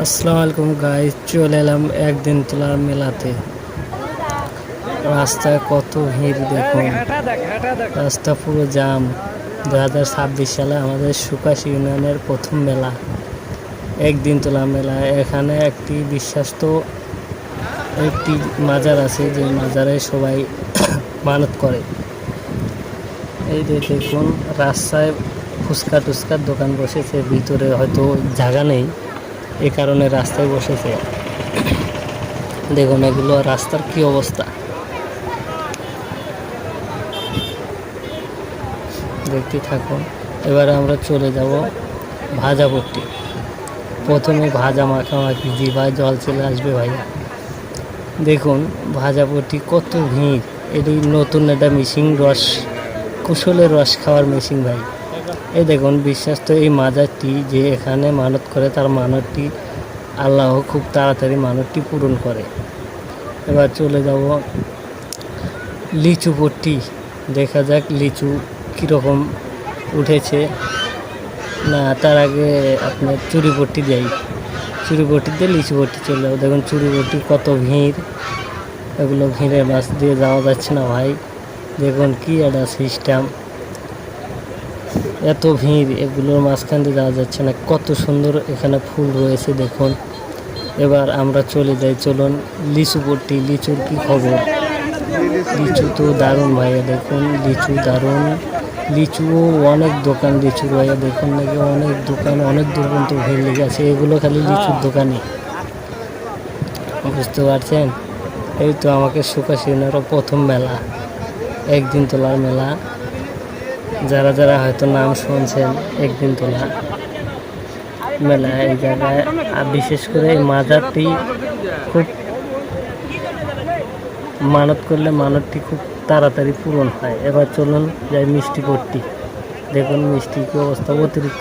আসসালামু আলাইকুম গাইস, চলে এলাম একদিন তোলার মেলাতে। রাস্তায় কত ভিড় দেখুন, রাস্তা পুরো জাম। 2026 সালে আমাদের সুকাশ ইউনিয়নের প্রথম মেলা, একদিন তোলা মেলা। এখানে একটি বিশ্বাস্ত একটি মাজার আছে, যে মাজারে সবাই মানত করে। এই যে দেখুন, রাস্তায় ফুচকা টুচকার দোকান বসেছে, ভিতরে হয়তো জায়গা নেই, এ কারণে রাস্তায় বসেছে। দেখুন এগুলো রাস্তার কি অবস্থা, দেখতে থাকুন। এবারে আমরা চলে যাব ভাজাপট্টি। প্রথমে ভাজা মাখামাখি, জিভায় জল চলে আসবে ভাইয়া। দেখুন ভাজাপট্টি কত ভিড়। এটি নতুন একটা মেশিন, রস কুশলের রস খাওয়ার মেশিন ভাই। এই দেখুন বিশ্বাস তো, এই মাজারটি যে এখানে মানত করে, তার মানতটি আল্লাহ খুব তাড়াতাড়ি মানতটি পূরণ করে। এবার চলে যাব লিচু পট্টি, দেখা যাক লিচু কীরকম উঠেছে। না, তার আগে আপনার চুরি পট্টি দেয়, চুরি পট্টি দিয়ে লিচু পট্টি চলে যাবো। দেখুন চুরি পট্টি কত ভিড়, এগুলো ভিড়ের মাছ দিয়ে যাওয়া যাচ্ছে না ভাই। দেখুন কি একটা সিস্টেম, এত ভিড়, এগুলোর মাঝখান দিয়ে যাওয়া যাচ্ছে না। কত সুন্দর এখানে ফুল রয়েছে দেখুন। এবার আমরা চলে যাই, চলুন লিচু পট্টি। লিচুর কি খবর? লিচু তো দারুণ ভাইয়া, দেখুন লিচু দারুণ। লিচুও অনেক দোকান লিচুর ভাইয়া, দেখুন নাকি অনেক দোকান, অনেক দূর পর্যন্ত ভিড় লেগে আছে। এগুলো খালি লিচুর দোকানে, বুঝতে পারছেন? এই তো আমাকে সুকাশ ইউনিয়নের প্রথম মেলা, একদিন তোলার মেলা। যারা যারা হয়তো নাম শুনছেন, একদিন তোলা মেলা এই জায়গায়। আর বিশেষ করে এই মাজারটি খুব মানত করলে মানতটি খুব তাড়াতাড়ি পূরণ হয়। এবার চলুন যাই মিষ্টি পট্টি। দেখুন মিষ্টি কি অবস্থা, অতিরিক্ত